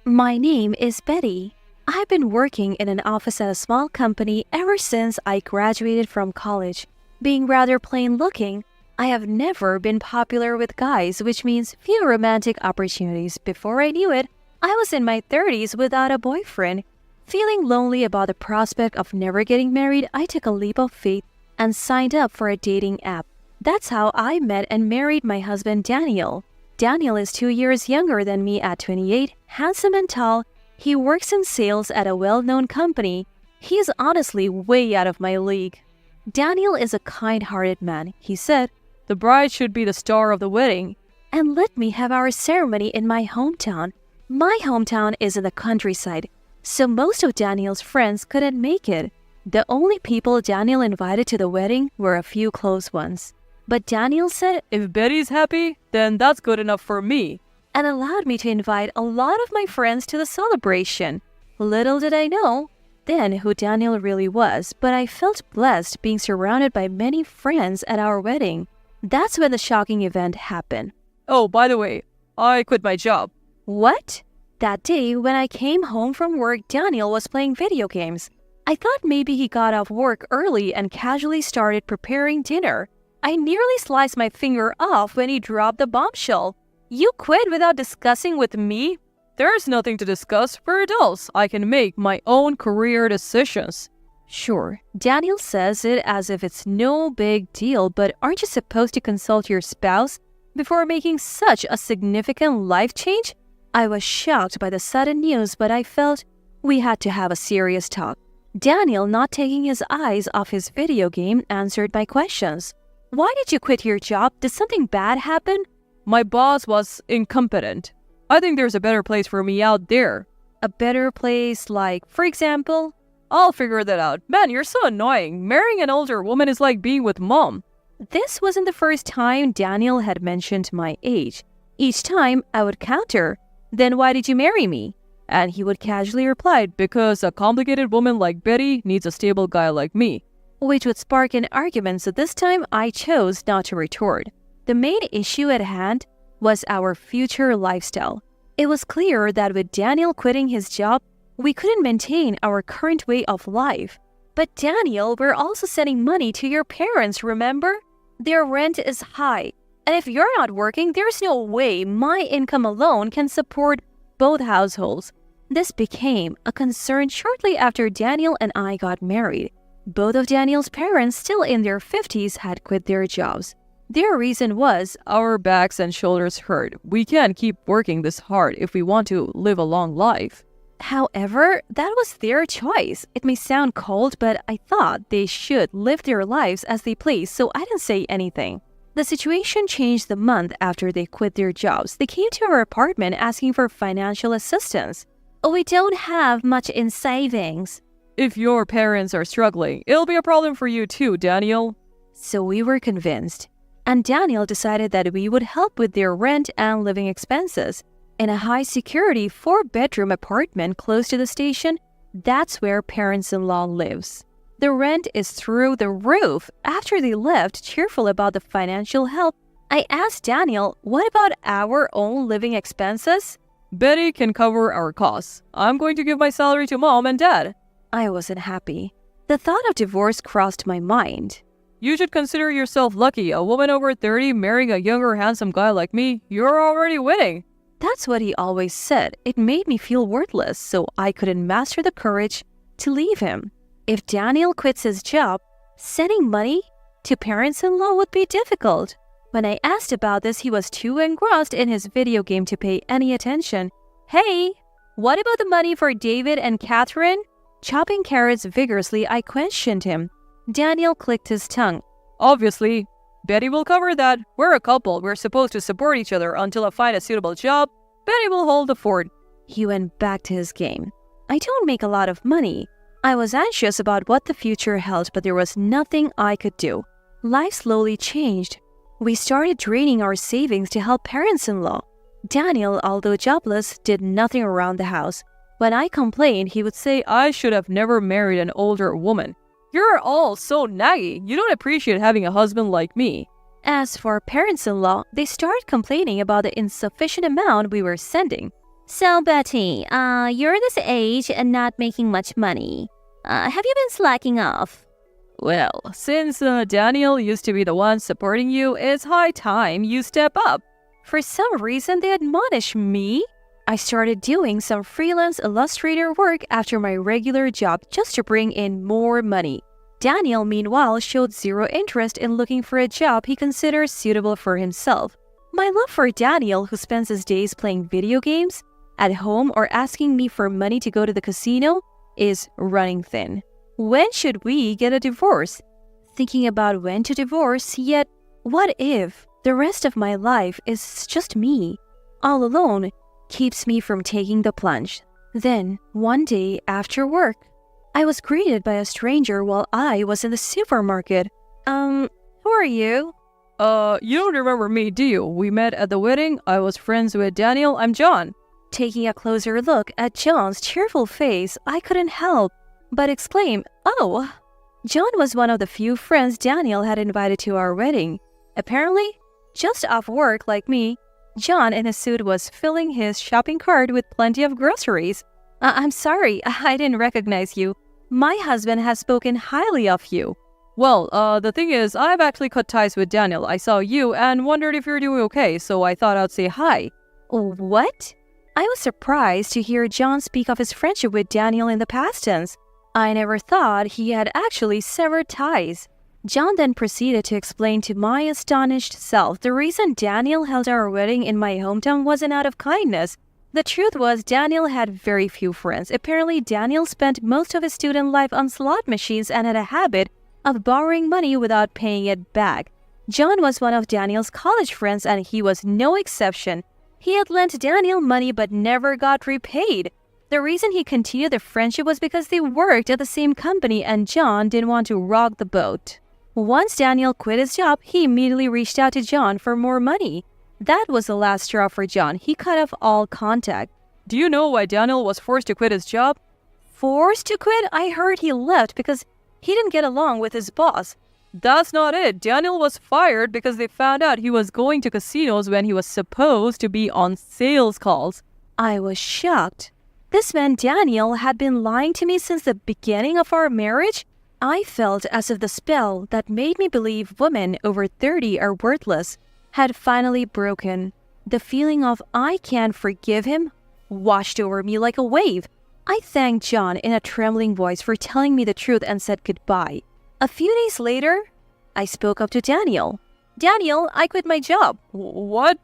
My name is Betty. I've been working in an office at a small company ever since I graduated from college. Being rather plain-looking, I have never been popular with guys, which means few romantic opportunities. Before I knew it, I was in my 30s without a boyfriend. Feeling lonely about the prospect of never getting married, I took a leap of faith and signed up for a dating app. That's how I met and married my husband Daniel. Daniel is 2 years younger than me at 28, handsome and tall. He works in sales at a well-known company. He is honestly way out of my league. Daniel is a kind-hearted man. He said, "The bride should be the star of the wedding," and let me have our ceremony in my hometown. My hometown is in the countryside, so most of Daniel's friends couldn't make it. The only people Daniel invited to the wedding were a few close ones. But Daniel said, "If Betty's happy, then that's good enough for me," and allowed me to invite a lot of my friends to the celebration. Little did I know then who Daniel really was, but I felt blessed being surrounded by many friends at our wedding. That's when the shocking event happened. "Oh, by the way, I quit my job." What? That day, when I came home from work, Daniel was playing video games. I thought maybe he got off work early and casually started preparing dinner. I nearly sliced my finger off when he dropped the bombshell. "You quit without discussing with me?" "There's nothing to discuss. We're adults. I can make my own career decisions." Sure, Daniel says it as if it's no big deal, but aren't you supposed to consult your spouse before making such a significant life change? I was shocked by the sudden news, but I felt we had to have a serious talk. Daniel, not taking his eyes off his video game, answered my questions. "Why did you quit your job? Did something bad happen?" "My boss was incompetent. I think there's a better place for me out there." "A better place like, for example?" "I'll figure that out. Man, you're so annoying. Marrying an older woman is like being with mom." This wasn't the first time Daniel had mentioned my age. Each time, I would counter, "Then why did you marry me?" And he would casually reply, "Because a complicated woman like Betty needs a stable guy like me," which would spark an argument, so this time I chose not to retort. The main issue at hand was our future lifestyle. It was clear that with Daniel quitting his job, we couldn't maintain our current way of life. "But Daniel, we're also sending money to your parents, remember? Their rent is high. And if you're not working, there's no way my income alone can support both households." This became a concern shortly after Daniel and I got married. Both of Daniel's parents, still in their 50s, had quit their jobs. Their reason was, "Our backs and shoulders hurt. We can't keep working this hard if we want to live a long life." However, that was their choice. It may sound cold, but I thought they should live their lives as they please, so I didn't say anything. The situation changed the month after they quit their jobs. They came to our apartment asking for financial assistance. "We don't have much in savings." "If your parents are struggling, it'll be a problem for you too, Daniel." So we were convinced. And Daniel decided that we would help with their rent and living expenses. In a high-security 4-bedroom apartment close to the station, that's where parents-in-law lives. The rent is through the roof. After they left, cheerful about the financial help, I asked Daniel, "What about our own living expenses?" "Betty can cover our costs. I'm going to give my salary to mom and dad." I wasn't happy. The thought of divorce crossed my mind. "You should consider yourself lucky. A woman over 30 marrying a younger, handsome guy like me, you're already winning." That's what he always said. It made me feel worthless, so I couldn't muster the courage to leave him. If Daniel quits his job, sending money to parents-in-law would be difficult. When I asked about this, he was too engrossed in his video game to pay any attention. "Hey, what about the money for David and Catherine?" Chopping carrots vigorously, I questioned him. Daniel clicked his tongue. "Obviously, Betty will cover that. We're a couple. We're supposed to support each other until I find a suitable job. Betty will hold the fort." He went back to his game. I don't make a lot of money. I was anxious about what the future held, but there was nothing I could do. Life slowly changed. We started draining our savings to help parents-in-law. Daniel, although jobless, did nothing around the house. When I complained, he would say, "I should have never married an older woman. You're all so naggy. You don't appreciate having a husband like me." As for parents-in-law, they started complaining about the insufficient amount we were sending. So, Betty, you're this age and not making much money. Have you been slacking off? Well, since Daniel used to be the one supporting you, it's high time you step up. For some reason, they admonish me. I started doing some freelance illustrator work after my regular job just to bring in more money. Daniel, meanwhile, showed zero interest in looking for a job he considers suitable for himself. My love for Daniel, who spends his days playing video games, at home or asking me for money to go to the casino, is running thin. When should we get a divorce? Thinking about when to divorce, yet what if the rest of my life is just me, all alone, keeps me from taking the plunge. Then, one day after work, I was greeted by a stranger while I was in the supermarket. Who are you? You don't remember me, do you? We met at the wedding. I was friends with Daniel. I'm John. Taking a closer look at John's cheerful face, I couldn't help but exclaim, "Oh!" John was one of the few friends Daniel had invited to our wedding. Apparently, just off work like me, John in a suit was filling his shopping cart with plenty of groceries. I'm sorry, I didn't recognize you. My husband has spoken highly of you. Well, the thing is, I've actually cut ties with Daniel. I saw you and wondered if you're doing okay, so I thought I'd say hi. What? I was surprised to hear John speak of his friendship with Daniel in the past tense. I never thought he had actually severed ties. John then proceeded to explain to my astonished self the reason Daniel held our wedding in my hometown wasn't out of kindness. The truth was Daniel had very few friends. Apparently, Daniel spent most of his student life on slot machines and had a habit of borrowing money without paying it back. John was one of Daniel's college friends and he was no exception. He had lent Daniel money but never got repaid. The reason he continued the friendship was because they worked at the same company and John didn't want to rock the boat. Once Daniel quit his job, he immediately reached out to John for more money. That was the last straw for John. He cut off all contact. Do you know why Daniel was forced to quit his job? Forced to quit? I heard he left because he didn't get along with his boss. That's not it. Daniel was fired because they found out he was going to casinos when he was supposed to be on sales calls. I was shocked. This man Daniel had been lying to me since the beginning of our marriage. I felt as if the spell that made me believe women over 30 are worthless had finally broken. The feeling of I can't forgive him washed over me like a wave. I thanked John in a trembling voice for telling me the truth and said goodbye. A few days later, I spoke up to Daniel. "Daniel, I quit my job." What?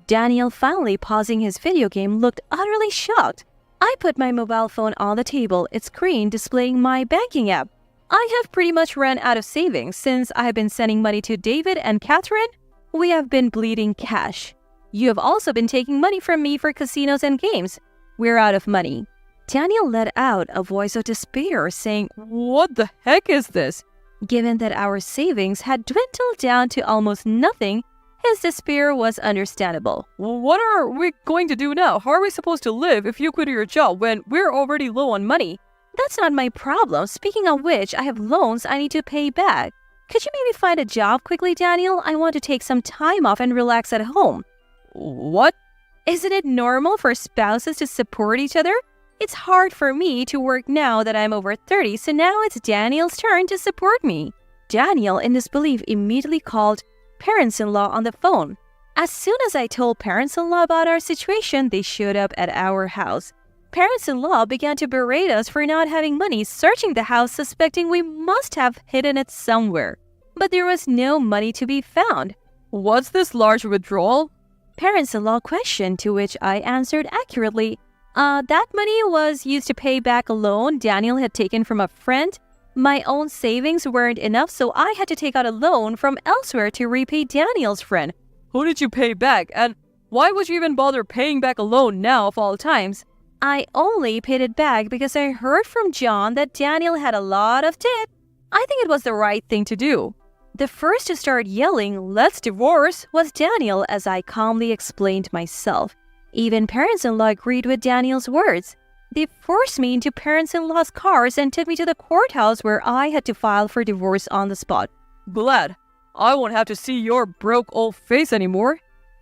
Daniel, finally pausing his video game, looked utterly shocked. I put my mobile phone on the table, its screen displaying my banking app. I have pretty much run out of savings since I have been sending money to David and Catherine. We have been bleeding cash. You have also been taking money from me for casinos and games. We're out of money. Daniel let out a voice of despair, saying, What the heck is this? Given that our savings had dwindled down to almost nothing, his despair was understandable. What are we going to do now? How are we supposed to live if you quit your job when we're already low on money? That's not my problem. Speaking of which, I have loans I need to pay back. Could you maybe find a job quickly, Daniel? I want to take some time off and relax at home. What? Isn't it normal for spouses to support each other? It's hard for me to work now that I'm over 30, so now it's Daniel's turn to support me. Daniel, in disbelief, immediately called parents-in-law on the phone. As soon as I told parents-in-law about our situation, they showed up at our house. Parents-in-law began to berate us for not having money, searching the house, suspecting we must have hidden it somewhere. But there was no money to be found. What's this large withdrawal? Parents-in-law questioned, to which I answered accurately. That money was used to pay back a loan Daniel had taken from a friend. My own savings weren't enough, so I had to take out a loan from elsewhere to repay Daniel's friend. Who did you pay back? And why would you even bother paying back a loan now of all times? I only paid it back because I heard from John that Daniel had a lot of debt. I think it was the right thing to do. The first to start yelling, "Let's divorce," was Daniel, as I calmly explained myself. Even parents-in-law agreed with Daniel's words. They forced me into parents-in-law's cars and took me to the courthouse where I had to file for divorce on the spot. Glad. I won't have to see your broke old face anymore.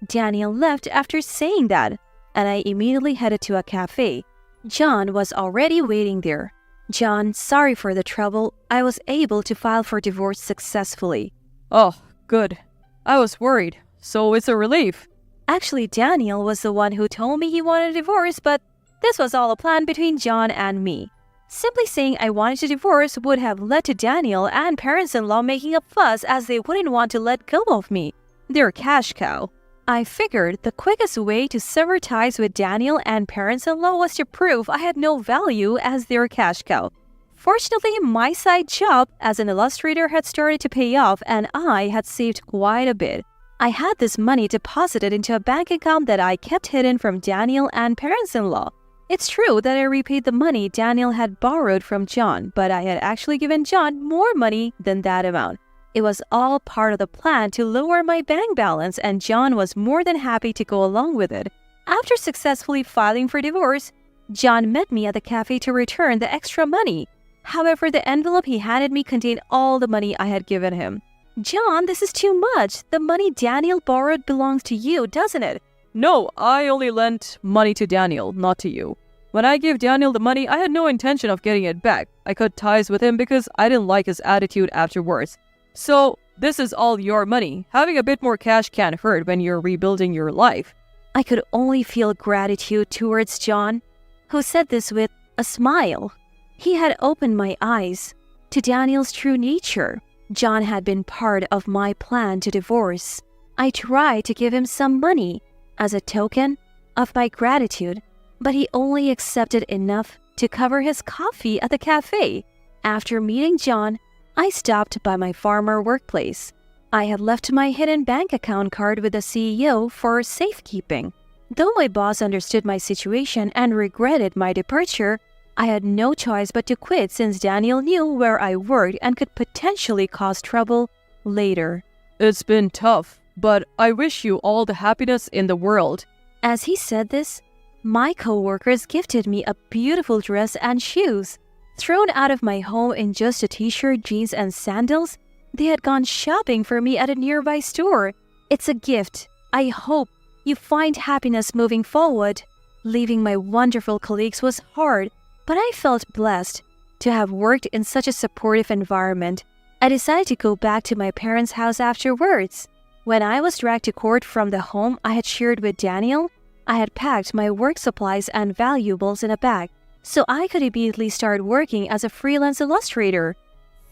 Daniel left after saying that. and I immediately headed to a cafe. John was already waiting there. "John, sorry for the trouble. I was able to file for divorce successfully." Oh, good. I was worried, so it's a relief. Actually, Daniel was the one who told me he wanted a divorce, but this was all a plan between John and me. Simply saying I wanted to divorce would have led to Daniel and parents-in-law making a fuss as they wouldn't want to let go of me. They're a cash cow. I figured the quickest way to sever ties with Daniel and parents-in-law was to prove I had no value as their cash cow. Fortunately, my side job as an illustrator had started to pay off and I had saved quite a bit. I had this money deposited into a bank account that I kept hidden from Daniel and parents-in-law. It's true that I repaid the money Daniel had borrowed from John, but I had actually given John more money than that amount. It was all part of the plan to lower my bank balance, and John was more than happy to go along with it. After successfully filing for divorce, John met me at the cafe to return the extra money. However, the envelope he handed me contained all the money I had given him. "John, this is too much. The money Daniel borrowed belongs to you, doesn't it?" No, I only lent money to Daniel, not to you. When I gave Daniel the money, I had no intention of getting it back. I cut ties with him because I didn't like his attitude afterwards. So, this is all your money. Having a bit more cash can't hurt when you're rebuilding your life. I could only feel gratitude towards John, who said this with a smile. He had opened my eyes to Daniel's true nature. John had been part of my plan to divorce. I tried to give him some money as a token of my gratitude, but he only accepted enough to cover his coffee at the cafe. After meeting John, I stopped by my former workplace. I had left my hidden bank account card with the CEO for safekeeping. Though my boss understood my situation and regretted my departure, I had no choice but to quit since Daniel knew where I worked and could potentially cause trouble later. It's been tough, but I wish you all the happiness in the world. As he said this, my co-workers gifted me a beautiful dress and shoes. Thrown out of my home in just a t-shirt, jeans, and sandals, they had gone shopping for me at a nearby store. It's a gift. I hope you find happiness moving forward. Leaving my wonderful colleagues was hard, but I felt blessed to have worked in such a supportive environment. I decided to go back to my parents' house afterwards. When I was dragged to court from the home I had shared with Daniel, I had packed my work supplies and valuables in a bag, so I could immediately start working as a freelance illustrator.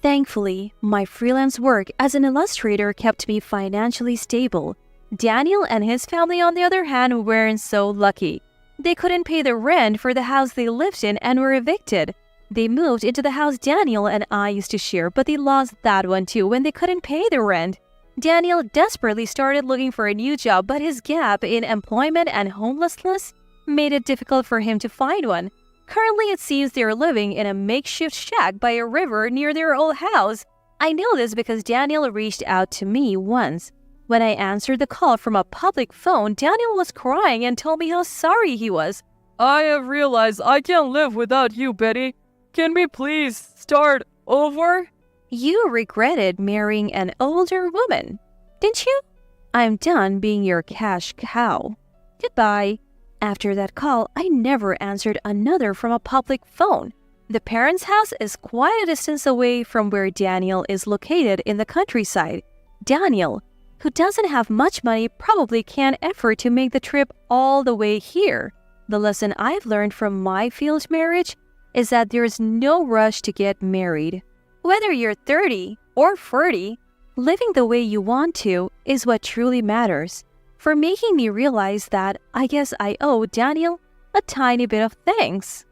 Thankfully, my freelance work as an illustrator kept me financially stable. Daniel and his family, on the other hand, weren't so lucky. They couldn't pay the rent for the house they lived in and were evicted. They moved into the house Daniel and I used to share, but they lost that one too when they couldn't pay the rent. Daniel desperately started looking for a new job, but his gap in employment and homelessness made it difficult for him to find one. Currently, it seems they are living in a makeshift shack by a river near their old house. I know this because Daniel reached out to me once. When I answered the call from a public phone, Daniel was crying and told me how sorry he was. I have realized I can't live without you, Betty. Can we please start over? You regretted marrying an older woman, didn't you? I'm done being your cash cow. Goodbye. After that call, I never answered another from a public phone. The parents' house is quite a distance away from where Daniel is located in the countryside. Daniel, who doesn't have much money, probably can't afford to make the trip all the way here. The lesson I've learned from my failed marriage is that there's no rush to get married. Whether you're 30 or 40, living the way you want to is what truly matters. For making me realize that I guess I owe Daniel a tiny bit of thanks.